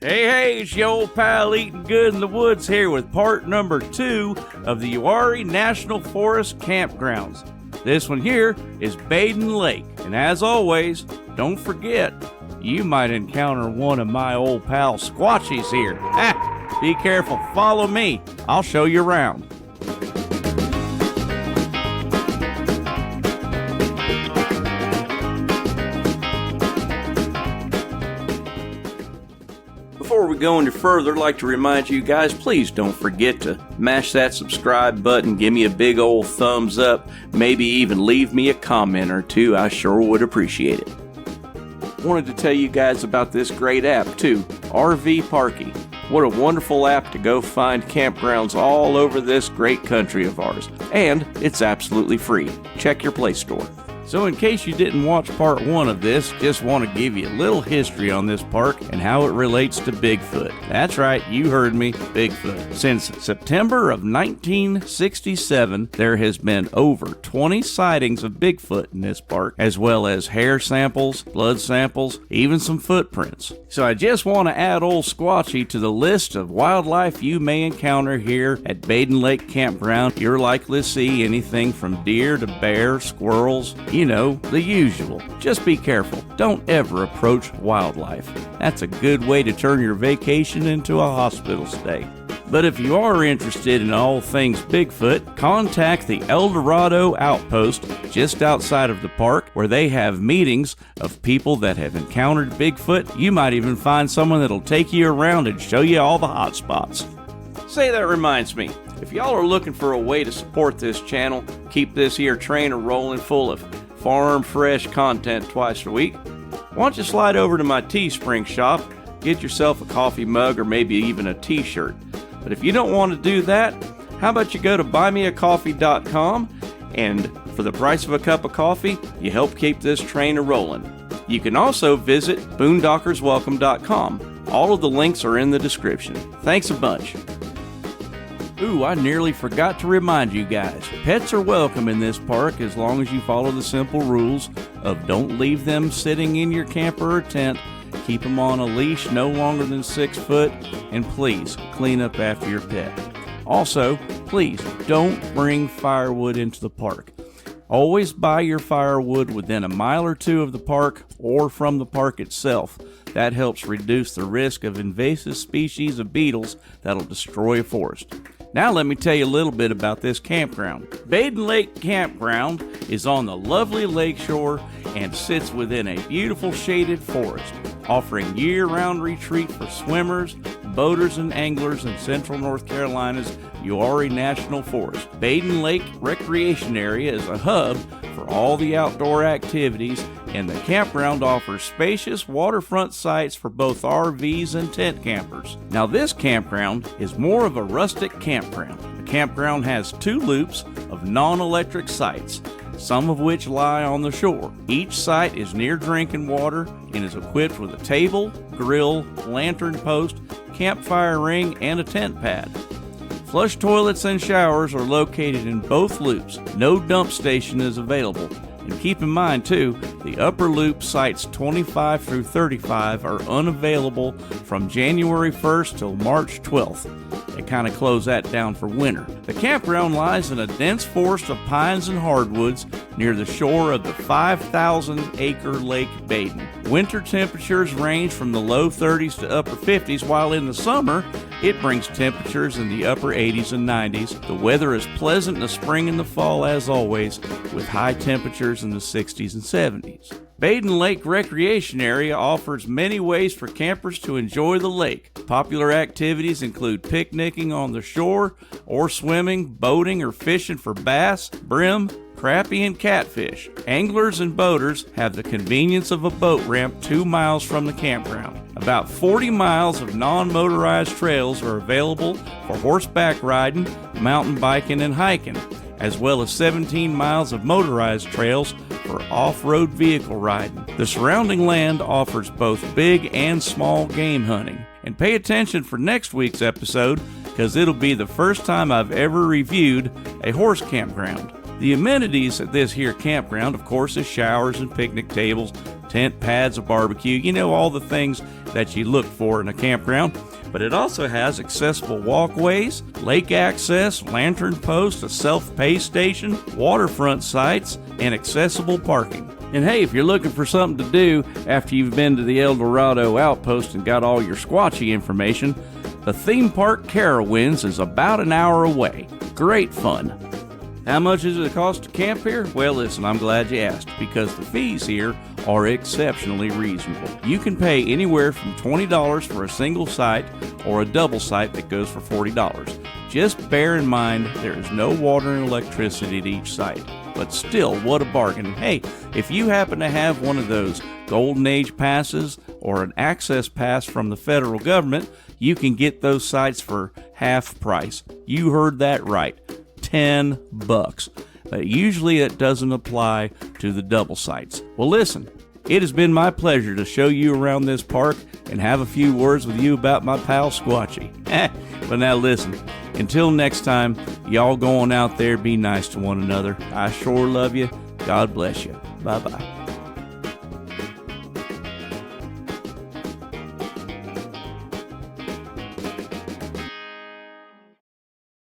Hey, it's your old pal Eatin Good in the Woods here with part number 2 of the Uwharrie National Forest campgrounds. This one here is Badin Lake, and as always, don't forget, you might encounter one of my old pal Squatchies here. Be careful, follow me, I'll show you around. Before we go any further, I'd like to remind you guys, please don't forget to mash that subscribe button, give me a big old thumbs up, maybe even leave me a comment or two. I sure would appreciate it. Wanted to tell you guys about this great app too, RV Parky. What a wonderful app to go find campgrounds all over this great country of ours. And it's absolutely free. Check your Play Store. So in case you didn't watch part 1 of this, just want to give you a little history on this park and how it relates to Bigfoot. That's right, you heard me, Bigfoot. Since September of 1967, there has been over 20 sightings of Bigfoot in this park, as well as hair samples, blood samples, even some footprints. So I just want to add old Squatchy to the list of wildlife you may encounter here at Badin Lake Campground. You're likely to see anything from deer to bear, squirrels, you know, the usual. Just be careful. Don't ever approach wildlife. That's a good way to turn your vacation into a hospital stay. But if you are interested in all things Bigfoot, contact the El Dorado Outpost just outside of the park, where they have meetings of people that have encountered Bigfoot. You might even find someone that'll take you around and show you all the hot spots. Say, that reminds me, if y'all are looking for a way to support this channel, keep this here trainer rolling full of farm fresh content twice a week, why don't you slide over to my Teespring shop, get yourself a coffee mug or maybe even a t-shirt. But if you don't want to do that, how about you go to buymeacoffee.com, and for the price of a cup of coffee, you help keep this train a-rolling. You can also visit boondockerswelcome.com. All of the links are in the description. Thanks a bunch. Ooh, I nearly forgot to remind you guys, pets are welcome in this park as long as you follow the simple rules of don't leave them sitting in your camper or tent, keep them on a leash no longer than 6 foot, and please clean up after your pet. Also, please don't bring firewood into the park. Always buy your firewood within a mile or 2 of the park or from the park itself. That helps reduce the risk of invasive species of beetles that'll destroy a forest. Now let me tell you a little bit about this campground. Badin Lake Campground is on the lovely lakeshore and sits within a beautiful shaded forest, offering year-round retreat for swimmers, boaters, and anglers in central North Carolina's Uwharrie National Forest. Badin Lake Recreation Area is a hub for all the outdoor activities, and the campground offers spacious waterfront sites for both RVs and tent campers. Now this campground is more of a rustic campground. The campground has 2 loops of non-electric sites, some of which lie on the shore. Each site is near drinking water and is equipped with a table, grill, lantern post, campfire ring, and a tent pad. Flush toilets and showers are located in both loops. No dump station is available. And keep in mind too, the upper loop sites 25 through 35 are unavailable from January 1st till March 12th. They kind of close that down for winter. The campground lies in a dense forest of pines and hardwoods near the shore of the 5,000-acre Lake Badin. Winter temperatures range from the low 30s to upper 50s, while in the summer, it brings temperatures in the upper 80s and 90s. The weather is pleasant in the spring and the fall as always, with high temperatures in the 60s and 70s. Badin Lake Recreation Area offers many ways for campers to enjoy the lake. Popular activities include picnicking on the shore or swimming, boating, or fishing for bass, brim, crappie, and catfish. Anglers and boaters have the convenience of a boat ramp 2 miles from the campground. About 40 miles of non-motorized trails are available for horseback riding, mountain biking, and hiking, as well as 17 miles of motorized trails for off-road vehicle riding. The surrounding land offers both big and small game hunting. And pay attention for next week's episode, because it'll be the first time I've ever reviewed a horse campground. The amenities at this here campground, of course, is showers and picnic tables, tent, pads, a barbecue, you know, all the things that you look for in a campground. But it also has accessible walkways, lake access, lantern posts, a self-pay station, waterfront sites, and accessible parking. And hey, if you're looking for something to do after you've been to the El Dorado outpost and got all your Squatchy information, the theme park Carowinds is about an hour away. Great fun. How much does it cost to camp here? Well, listen, I'm glad you asked, because the fees here are exceptionally reasonable. You can pay anywhere from $20 for a single site or a double site that goes for $40. Just bear in mind there is no water and electricity at each site. But still, what a bargain. And hey, if you happen to have one of those Golden Age passes or an access pass from the federal government, you can get those sites for half price. You heard that right. $10. But usually it doesn't apply to the double sites. Well, listen, it has been my pleasure to show you around this park and have a few words with you about my pal Squatchy. But now listen, until next time, y'all go on out there, be nice to one another. I sure love you. God bless you. Bye-bye.